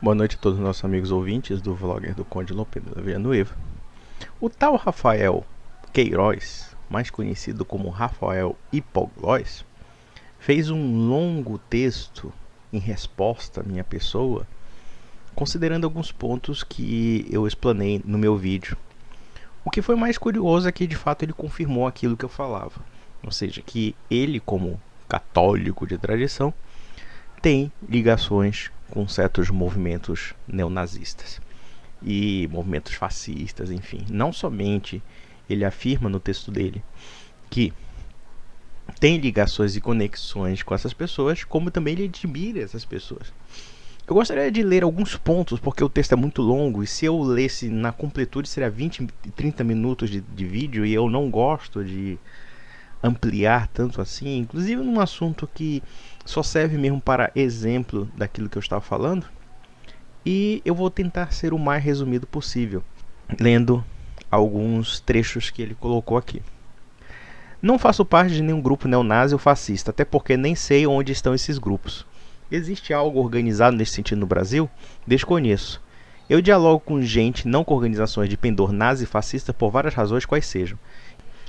Boa noite a todos os nossos amigos ouvintes do vlogger do Conde Lopedo da Villanueva. O tal Rafael Queiroz, mais conhecido como Rafael Hipoglós, fez um longo texto em resposta à minha pessoa, considerando alguns pontos que eu explanei no meu vídeo. O que foi mais curioso é que de fato ele confirmou aquilo que eu falava, ou seja, que ele, como católico de tradição, tem ligações com certos movimentos neonazistas e movimentos fascistas, enfim. Não somente ele afirma no texto dele que tem ligações e conexões com essas pessoas, como também ele admira essas pessoas. Eu gostaria de ler alguns pontos, porque o texto é muito longo, e se eu lesse na completude seria 20 e 30 minutos de vídeo, e eu não gosto de ampliar tanto assim, inclusive num assunto que só serve mesmo para exemplo daquilo que eu estava falando. E eu vou tentar ser o mais resumido possível, lendo alguns trechos que ele colocou aqui. Não faço parte de nenhum grupo neonazi ou fascista, até porque nem sei onde estão esses grupos. Existe algo organizado nesse sentido no Brasil? Desconheço. Eu dialogo com gente, não com organizações de pendor nazi e fascista por várias razões quais sejam.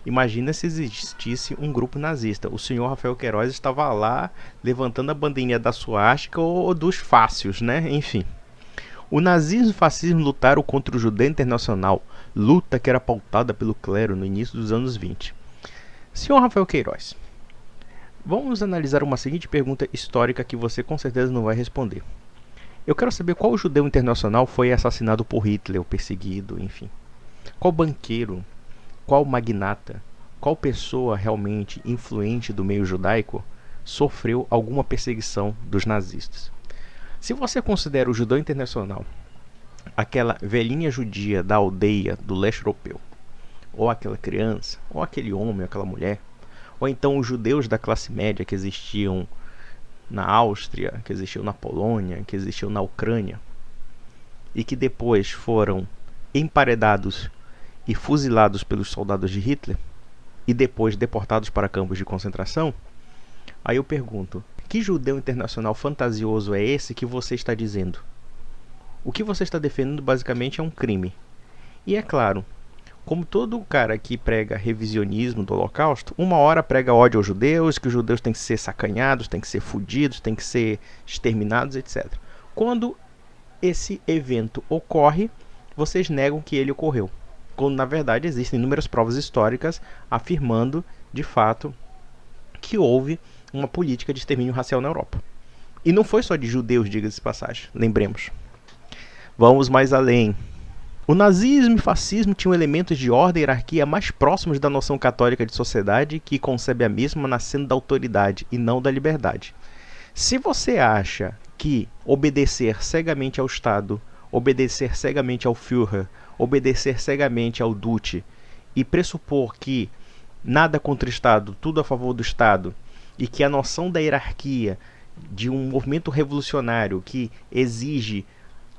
Imagina se existisse um grupo nazista. O senhor Rafael Queiroz estava lá levantando a bandeirinha da suástica ou dos fácios, né? Enfim. O nazismo e o fascismo lutaram contra o judeu internacional, luta que era pautada pelo clero no início dos anos 20. Senhor Rafael Queiroz, vamos analisar uma seguinte pergunta histórica que você com certeza não vai responder. Eu quero saber qual judeu internacional foi assassinado por Hitler, ou perseguido, enfim. Qual banqueiro, qual magnata, qual pessoa realmente influente do meio judaico sofreu alguma perseguição dos nazistas? Se você considera o judeu internacional aquela velhinha judia da aldeia do leste europeu, ou aquela criança, ou aquele homem, ou aquela mulher, ou então os judeus da classe média que existiam na Áustria, que existiam na Polônia, que existiam na Ucrânia, e que depois foram emparedados e fuzilados pelos soldados de Hitler, e depois deportados para campos de concentração, aí eu pergunto, que judeu internacional fantasioso é esse que você está dizendo? O que você está defendendo basicamente é um crime. E é claro, como todo cara que prega revisionismo do Holocausto, uma hora prega ódio aos judeus, que os judeus têm que ser sacanhados, têm que ser fudidos, têm que ser exterminados, etc. Quando esse evento ocorre, vocês negam que ele ocorreu, quando na verdade existem inúmeras provas históricas afirmando, de fato, que houve uma política de extermínio racial na Europa. E não foi só de judeus, diga-se de passagem, lembremos. Vamos mais além. O nazismo e o fascismo tinham elementos de ordem e hierarquia mais próximos da noção católica de sociedade, que concebe a mesma nascendo da autoridade e não da liberdade. Se você acha que obedecer cegamente ao Estado, obedecer cegamente ao Führer, obedecer cegamente ao Duce e pressupor que nada contra o Estado, tudo a favor do Estado, e que a noção da hierarquia de um movimento revolucionário que exige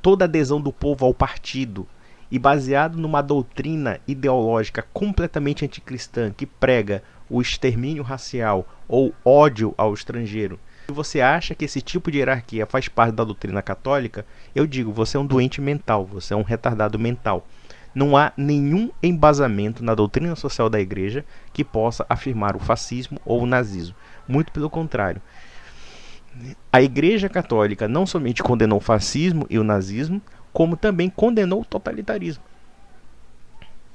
toda a adesão do povo ao partido e baseado numa doutrina ideológica completamente anticristã que prega o extermínio racial ou ódio ao estrangeiro, se você acha que esse tipo de hierarquia faz parte da doutrina católica, eu digo, você é um doente mental, você é um retardado mental. Não há nenhum embasamento na doutrina social da igreja que possa afirmar o fascismo ou o nazismo. Muito pelo contrário. A igreja católica não somente condenou o fascismo e o nazismo, como também condenou o totalitarismo.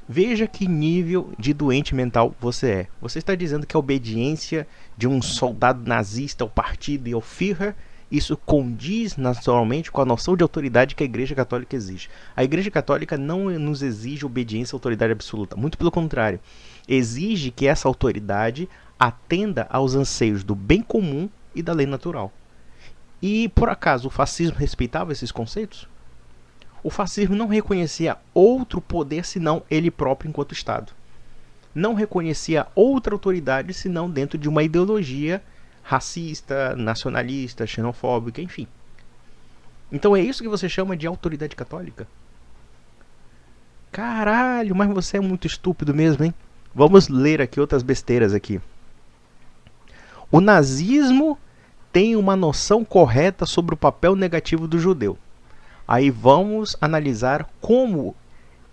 Veja que nível de doente mental você é. Você está dizendo que a obediência de um soldado nazista ao partido e ao Führer, isso condiz naturalmente com a noção de autoridade que a Igreja Católica exige. A Igreja Católica não nos exige obediência à autoridade absoluta, muito pelo contrário. Exige que essa autoridade atenda aos anseios do bem comum e da lei natural. E, por acaso, o fascismo respeitava esses conceitos? O fascismo não reconhecia outro poder senão ele próprio enquanto Estado. Não reconhecia outra autoridade senão dentro de uma ideologia racista, nacionalista, xenofóbica, enfim. Então é isso que você chama de autoridade católica? Caralho, mas você é muito estúpido mesmo, hein? Vamos ler aqui outras besteiras aqui. O nazismo tem uma noção correta sobre o papel negativo do judeu. Aí vamos analisar como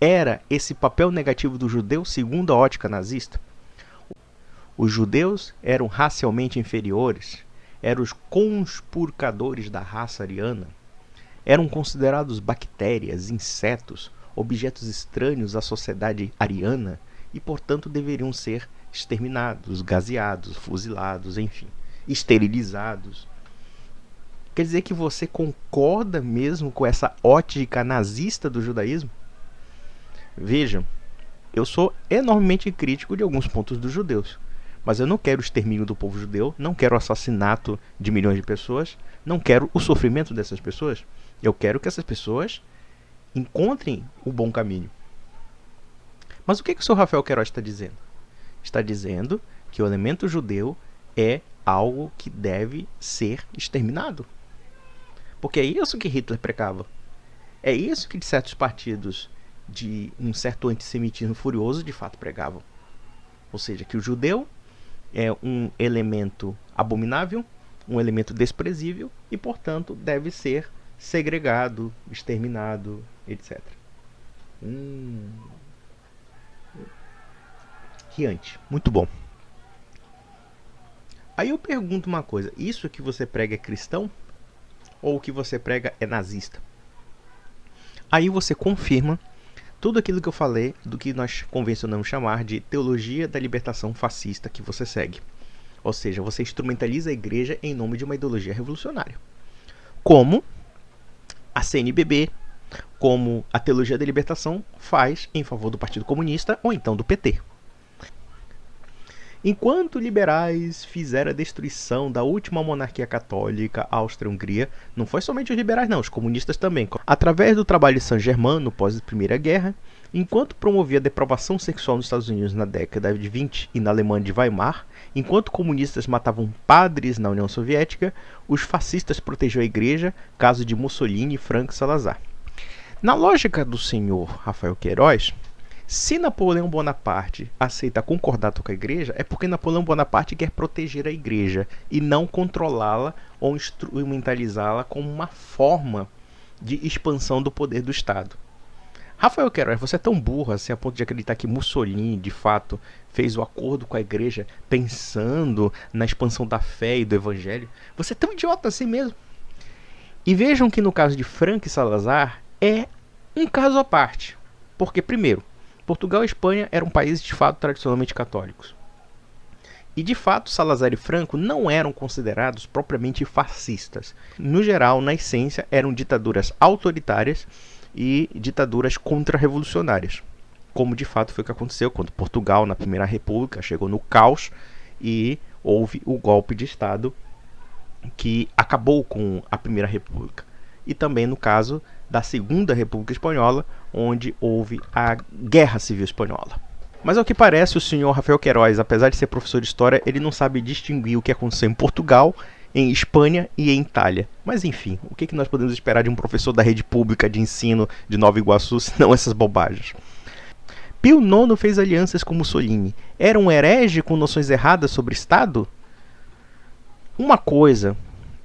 era esse papel negativo do judeu segundo a ótica nazista. Os judeus eram racialmente inferiores, eram os conspurcadores da raça ariana, eram considerados bactérias, insetos, objetos estranhos à sociedade ariana e, portanto, deveriam ser exterminados, gaseados, fuzilados, enfim, esterilizados. Quer dizer que você concorda mesmo com essa ótica nazista do judaísmo? Vejam, eu sou enormemente crítico de alguns pontos dos judeus, mas eu não quero o extermínio do povo judeu, não quero o assassinato de milhões de pessoas, não quero o sofrimento dessas pessoas. Eu quero que essas pessoas encontrem o bom caminho. Mas o que o Sr. Rafael Queiroz está dizendo? Está dizendo que o elemento judeu é algo que deve ser exterminado. Porque é isso que Hitler pregava. É isso que certos partidos de um certo antissemitismo furioso de fato pregavam. Ou seja, que o judeu é um elemento abominável, um elemento desprezível e, portanto, deve ser segregado, exterminado, etc. Riante, muito bom. Aí eu pergunto uma coisa, isso que você prega é cristão? Ou o que você prega é nazista? Aí você confirma tudo aquilo que eu falei do que nós convencionamos chamar de teologia da libertação fascista que você segue. Ou seja, você instrumentaliza a igreja em nome de uma ideologia revolucionária. Como a CNBB, como a teologia da libertação faz em favor do Partido Comunista ou então do PT. Enquanto liberais fizeram a destruição da última monarquia católica, Áustria-Hungria, não foi somente os liberais não, os comunistas também. Através do trabalho de Saint-Germain, no pós-Primeira Guerra, enquanto promovia a depravação sexual nos Estados Unidos na década de 20 e na Alemanha de Weimar, enquanto comunistas matavam padres na União Soviética, os fascistas protegiam a igreja, caso de Mussolini, Franco e Salazar. Na lógica do senhor Rafael Queiroz, se Napoleão Bonaparte aceita concordato com a igreja, é porque Napoleão Bonaparte quer proteger a igreja e não controlá-la ou instrumentalizá-la como uma forma de expansão do poder do Estado. Rafael Queiroz, você é tão burro assim a ponto de acreditar que Mussolini, de fato, fez o acordo com a igreja pensando na expansão da fé e do evangelho? Você é tão idiota assim mesmo? E vejam que no caso de Franco e Salazar é um caso à parte. Porque, primeiro, Portugal e Espanha eram países de fato tradicionalmente católicos. E de fato, Salazar e Franco não eram considerados propriamente fascistas. No geral, na essência, eram ditaduras autoritárias e ditaduras contra-revolucionárias. Como de fato foi o que aconteceu quando Portugal, na Primeira República, chegou no caos e houve o golpe de Estado que acabou com a Primeira República. E também no caso da Segunda República Espanhola, onde houve a Guerra Civil Espanhola. Mas ao que parece, o senhor Rafael Queiroz, apesar de ser professor de história, ele não sabe distinguir o que aconteceu em Portugal, em Espanha e em Itália. Mas enfim, o que nós podemos esperar de um professor da rede pública de ensino de Nova Iguaçu, se não essas bobagens? Pio IX fez alianças com Mussolini. Era um herege com noções erradas sobre Estado? Uma coisa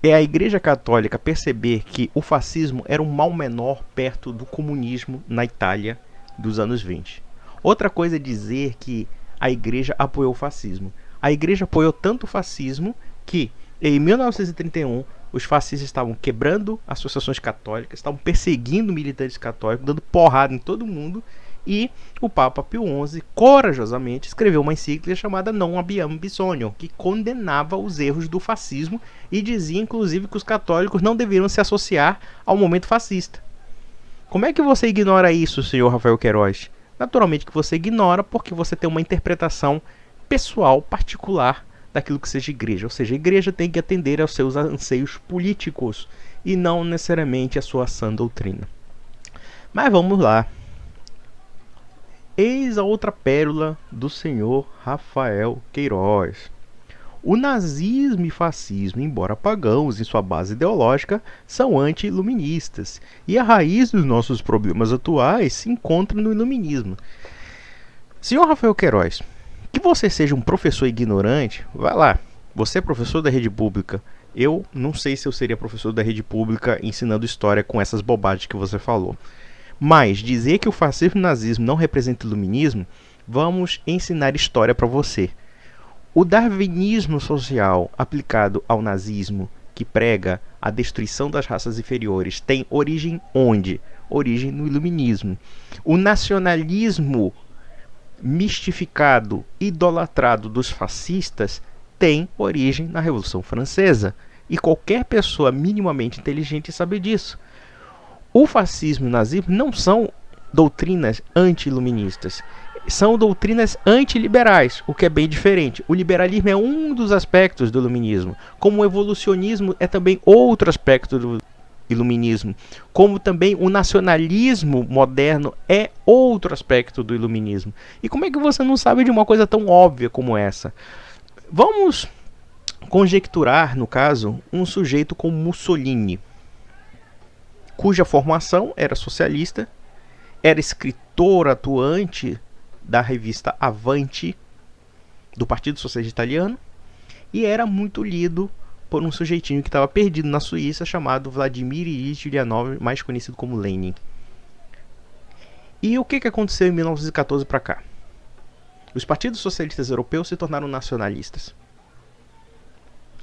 é a Igreja Católica perceber que o fascismo era um mal menor perto do comunismo na Itália dos anos 20. Outra coisa é dizer que a Igreja apoiou o fascismo. A Igreja apoiou tanto o fascismo que, em 1931, os fascistas estavam quebrando associações católicas, estavam perseguindo militantes católicos, dando porrada em todo mundo, e o Papa Pio XI, corajosamente, escreveu uma encíclica chamada Non Abbiamo Bisogno, que condenava os erros do fascismo e dizia, inclusive, que os católicos não deveriam se associar ao movimento fascista. Como é que você ignora isso, senhor Rafael Queiroz? Naturalmente que você ignora porque você tem uma interpretação pessoal, particular, daquilo que seja igreja. Ou seja, a igreja tem que atender aos seus anseios políticos e não necessariamente à sua sã doutrina. Mas vamos lá. Eis a outra pérola do senhor Rafael Queiroz. O nazismo e fascismo, embora pagãos em sua base ideológica, são anti-iluministas, e a raiz dos nossos problemas atuais se encontra no iluminismo. Senhor Rafael Queiroz, que você seja um professor ignorante, vai lá, você é professor da rede pública, Eu não sei se eu seria professor da rede pública ensinando história com essas bobagens que você falou. Mas dizer que o fascismo e o nazismo não representam o iluminismo, vamos ensinar história para você. O darwinismo social aplicado ao nazismo, que prega a destruição das raças inferiores, tem origem onde? Origem no iluminismo. O nacionalismo mistificado, idolatrado dos fascistas tem origem na Revolução Francesa. E qualquer pessoa minimamente inteligente sabe disso. O fascismo e o nazismo não são doutrinas anti-iluministas, são doutrinas antiliberais, o que é bem diferente. O liberalismo é um dos aspectos do iluminismo, como o evolucionismo é também outro aspecto do iluminismo, como também o nacionalismo moderno é outro aspecto do iluminismo. E como é que você não sabe de uma coisa tão óbvia como essa? Vamos conjecturar, no caso, um sujeito como Mussolini, cuja formação era socialista, era escritor atuante da revista Avanti, do Partido Socialista Italiano, e era muito lido por um sujeitinho que estava perdido na Suíça, chamado Vladimir Ilyich Ulyanov, mais conhecido como Lenin. E o que aconteceu em 1914 para cá? Os partidos socialistas europeus se tornaram nacionalistas.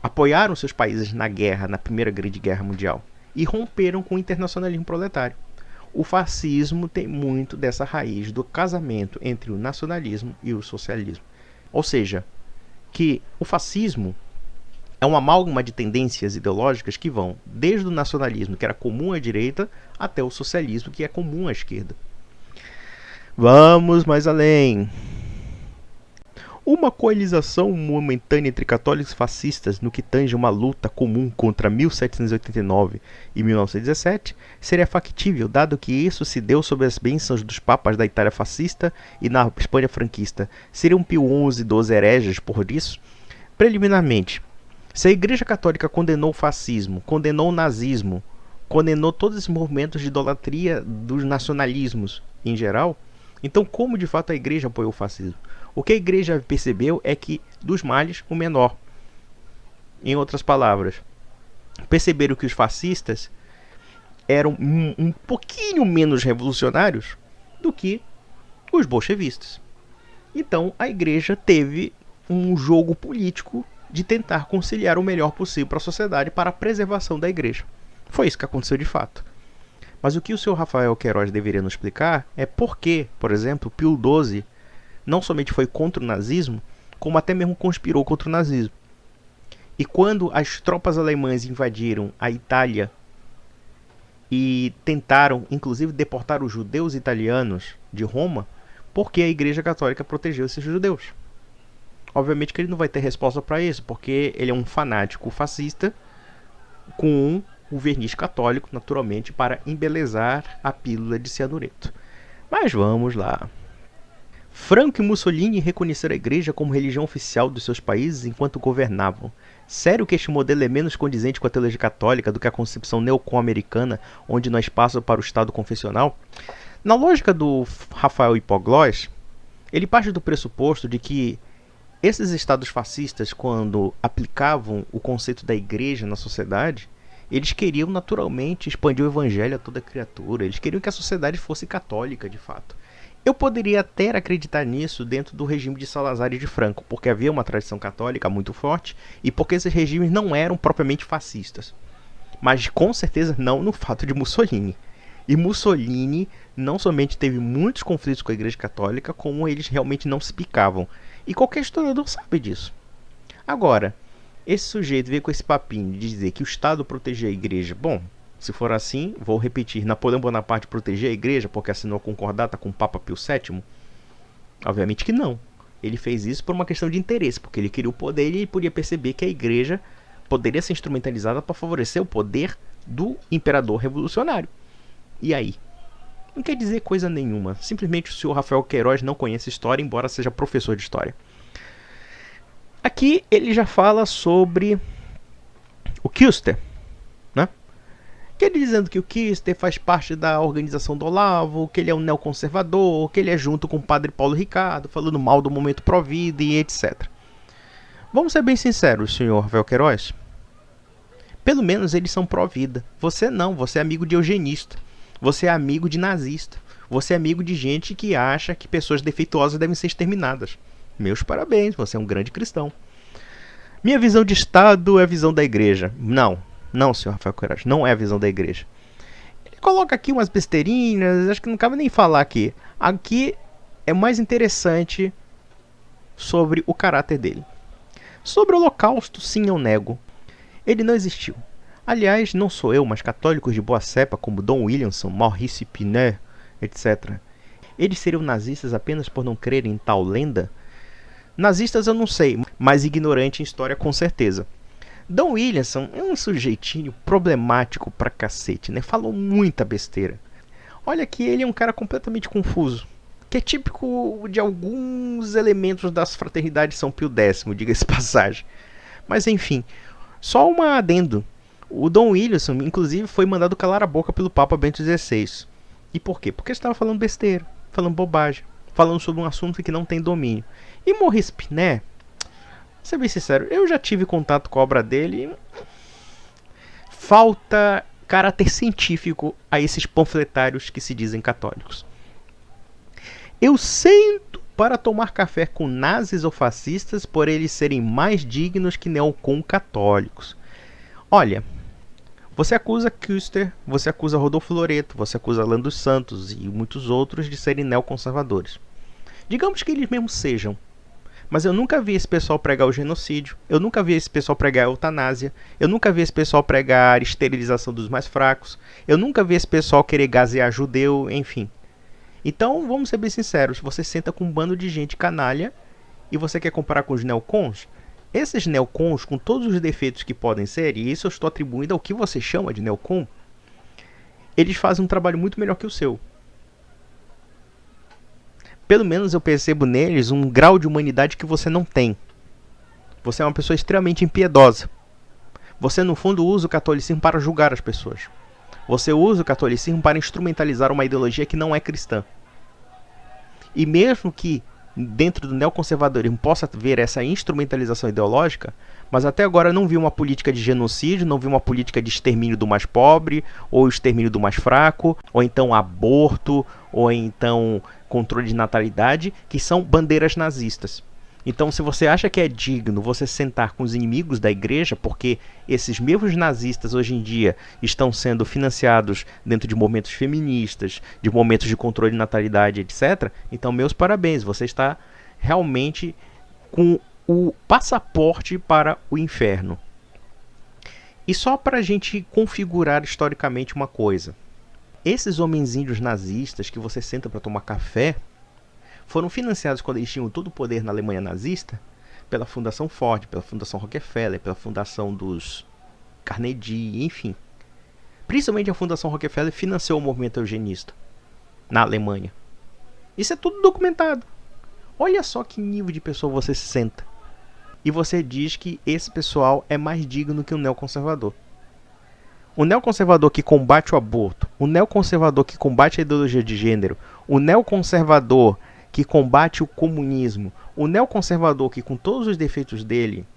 Apoiaram seus países na guerra, na Primeira Grande Guerra Mundial, e romperam com o internacionalismo proletário. O fascismo tem muito dessa raiz do casamento entre o nacionalismo e o socialismo. Ou seja, que o fascismo é uma amálgama de tendências ideológicas que vão desde o nacionalismo, que era comum à direita, até o socialismo, que é comum à esquerda. Vamos mais além. Uma coalização momentânea entre católicos e fascistas no que tange uma luta comum contra 1789 e 1917 seria factível, dado que isso se deu sob as bênçãos dos papas da Itália fascista e na Espanha franquista. Seriam Pio XI e XII hereges por isso? Preliminarmente, se a Igreja Católica condenou o fascismo, condenou o nazismo, condenou todos esses movimentos de idolatria dos nacionalismos em geral, então como de fato a Igreja apoiou o fascismo? O que a Igreja percebeu é que dos males o menor. Em outras palavras, perceberam que os fascistas eram um pouquinho menos revolucionários do que os bolchevistas. Então a Igreja teve um jogo político de tentar conciliar o melhor possível para a sociedade para a preservação da Igreja. Foi isso que aconteceu de fato. Mas o que o Sr. Rafael Queiroz deveria nos explicar é por que, por exemplo, Pio XII não somente foi contra o nazismo, como até mesmo conspirou contra o nazismo. E quando as tropas alemãs invadiram a Itália e tentaram, inclusive, deportar os judeus italianos de Roma, por que a Igreja Católica protegeu esses judeus? Obviamente que ele não vai ter resposta para isso, porque ele é um fanático fascista com o verniz católico, naturalmente, para embelezar a pílula de cianureto. Mas vamos lá. Franco e Mussolini reconheceram a Igreja como religião oficial dos seus países enquanto governavam. Sério que este modelo é menos condizente com a teologia católica do que a concepção neocon-americana, onde não há espaço para o Estado confessional? Na lógica do Rafael Hipoglós, ele parte do pressuposto de que esses estados fascistas, quando aplicavam o conceito da Igreja na sociedade, eles queriam naturalmente expandir o evangelho a toda criatura, eles queriam que a sociedade fosse católica de fato. Eu poderia até acreditar nisso dentro do regime de Salazar e de Franco, porque havia uma tradição católica muito forte e porque esses regimes não eram propriamente fascistas. Mas com certeza não no fato de Mussolini. E Mussolini não somente teve muitos conflitos com a Igreja Católica, como eles realmente não se picavam. E qualquer historiador sabe disso. Agora, esse sujeito veio com esse papinho de dizer que o Estado protegia a Igreja. Bom, se for assim, vou repetir, Napoleão Bonaparte protegia a Igreja porque assinou concordata com o Papa Pio VII? Obviamente que não. Ele fez isso por uma questão de interesse, porque ele queria o poder e ele podia perceber que a Igreja poderia ser instrumentalizada para favorecer o poder do imperador revolucionário. E aí? Não quer dizer coisa nenhuma. Simplesmente o senhor Rafael Queiroz não conhece história, embora seja professor de história. Aqui ele já fala sobre o Küster, né? Que ele dizendo que o Küster faz parte da organização do Olavo, que ele é um neoconservador, que ele é junto com o padre Paulo Ricardo, falando mal do momento Provida e etc. Vamos ser bem sinceros, senhor Rafael Queiroz. Pelo menos eles são pró-vida. Você não, você é amigo de eugenista. Você é amigo de nazista. Você é amigo de gente que acha que pessoas defeituosas devem ser exterminadas. Meus parabéns, você é um grande cristão. Minha visão de Estado é a visão da igreja. Não, senhor Rafael Queiroz, não é a visão da igreja. Ele coloca aqui umas besteirinhas, acho que não cabe nem falar aqui. Aqui é mais interessante sobre o caráter dele. Sobre o Holocausto, sim, eu nego. Ele não existiu. Aliás, não sou eu, mas católicos de boa cepa como Don Williamson, Maurice Pinet, etc. Eles seriam nazistas apenas por não crerem em tal lenda? Nazistas eu não sei, mas ignorante em história com certeza. Don Williamson é um sujeitinho problemático pra cacete, né? Falou muita besteira. Olha que ele é um cara completamente confuso, que é típico de alguns elementos das fraternidades São Pio X, diga-se passagem. Mas enfim, só um adendo. O Don Williamson, inclusive, foi mandado calar a boca pelo Papa Bento XVI. E por quê? Porque estava falando besteira, falando bobagem, falando sobre um assunto que não tem domínio. E Maurice Pinet, ser bem sincero, eu já tive contato com a obra dele. Falta caráter científico a esses panfletários que se dizem católicos. Eu sento para tomar café com nazis ou fascistas por eles serem mais dignos que neocon católicos. Olha, você acusa Küster, você acusa Rodolfo Loreto, você acusa Alan dos Santos e muitos outros de serem neoconservadores. Digamos que eles mesmos sejam. Mas eu nunca vi esse pessoal pregar o genocídio, eu nunca vi esse pessoal pregar a eutanásia, eu nunca vi esse pessoal pregar a esterilização dos mais fracos, eu nunca vi esse pessoal querer gasear judeu, enfim. Então, vamos ser bem sinceros, você senta com um bando de gente canalha e você quer comparar com os neocons? Esses neocons, com todos os defeitos que podem ser, e isso eu estou atribuindo ao que você chama de neocon, eles fazem um trabalho muito melhor que o seu. Pelo menos eu percebo neles um grau de humanidade que você não tem. Você é uma pessoa extremamente impiedosa. Você, no fundo, usa o catolicismo para julgar as pessoas. Você usa o catolicismo para instrumentalizar uma ideologia que não é cristã. E mesmo que dentro do neoconservadorismo possa haver essa instrumentalização ideológica, mas até agora eu não vi uma política de genocídio, não vi uma política de extermínio do mais pobre, ou extermínio do mais fraco, ou então aborto, ou então controle de natalidade, que são bandeiras nazistas. Então, se você acha que é digno você sentar com os inimigos da igreja, porque esses mesmos nazistas hoje em dia estão sendo financiados dentro de movimentos feministas, de momentos de controle de natalidade, etc., então meus parabéns, você está realmente com o passaporte para o inferno. E só para a gente configurar historicamente uma coisa. Esses homenzinhos nazistas que você senta para tomar café foram financiados, quando eles tinham todo o poder na Alemanha nazista, pela Fundação Ford, pela Fundação Rockefeller, pela Fundação dos Carnegie, enfim. Principalmente a Fundação Rockefeller financiou o movimento eugenista na Alemanha. Isso é tudo documentado. Olha só que nível de pessoa você se senta. E você diz que esse pessoal é mais digno que um neoconservador. O neoconservador que combate o aborto, o neoconservador que combate a ideologia de gênero, o neoconservador que combate o comunismo, o neoconservador que, com todos os defeitos dele,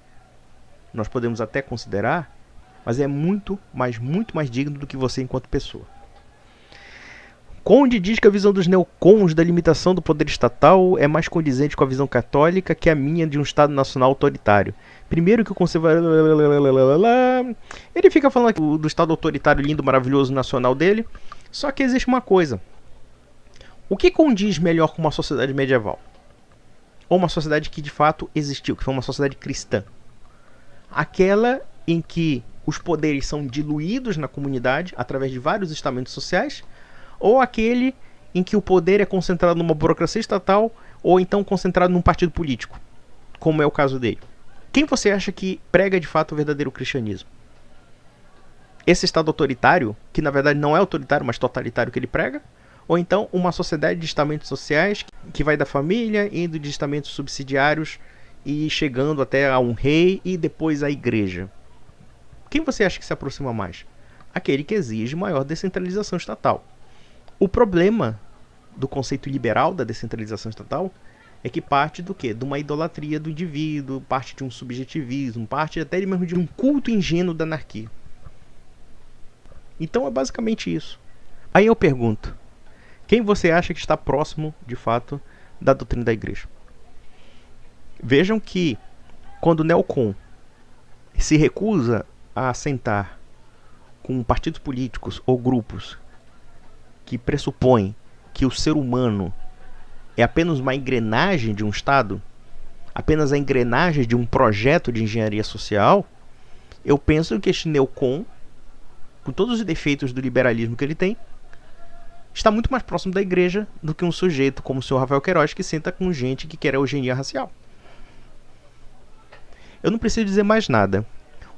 nós podemos até considerar, mas é muito mais digno do que você enquanto pessoa. Conde diz que a visão dos neocons da limitação do poder estatal é mais condizente com a visão católica que a minha de um Estado nacional autoritário. Primeiro que o conservador... Ele fica falando do Estado autoritário lindo, maravilhoso, nacional dele. Só que existe uma coisa. O que condiz melhor com uma sociedade medieval? Ou uma sociedade que de fato existiu, que foi uma sociedade cristã? Aquela em que os poderes são diluídos na comunidade através de vários estamentos sociais, ou aquele em que o poder é concentrado numa burocracia estatal, ou então concentrado num partido político, como é o caso dele. Quem você acha que prega de fato o verdadeiro cristianismo? Esse Estado autoritário, que na verdade não é autoritário, mas totalitário que ele prega? Ou então uma sociedade de estamentos sociais que vai da família, indo de estamentos subsidiários e chegando até a um rei e depois à igreja? Quem você acha que se aproxima mais? Aquele que exige maior descentralização estatal. O problema do conceito liberal da descentralização estatal é que parte do quê? De uma idolatria do indivíduo, parte de um subjetivismo, parte até mesmo de um culto ingênuo da anarquia. Então é basicamente isso. Aí eu pergunto, quem você acha que está próximo, de fato, da doutrina da igreja? Vejam que quando o neocon se recusa a sentar com partidos políticos ou grupos que pressupõem que o ser humano é apenas uma engrenagem de um Estado, apenas a engrenagem de um projeto de engenharia social, eu penso que este neocon, com todos os defeitos do liberalismo que ele tem, está muito mais próximo da igreja do que um sujeito como o senhor Rafael Queiroz, que senta com gente que quer a eugenia racial. Eu não preciso dizer mais nada.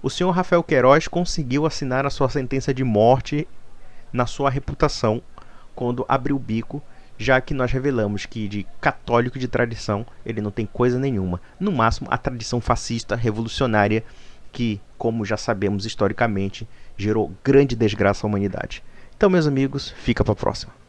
O senhor Rafael Queiroz conseguiu assinar a sua sentença de morte na sua reputação quando abriu o bico, já que nós revelamos que de católico de tradição ele não tem coisa nenhuma. No máximo, a tradição fascista revolucionária que, como já sabemos historicamente, gerou grande desgraça à humanidade. Então, meus amigos, fica para a próxima.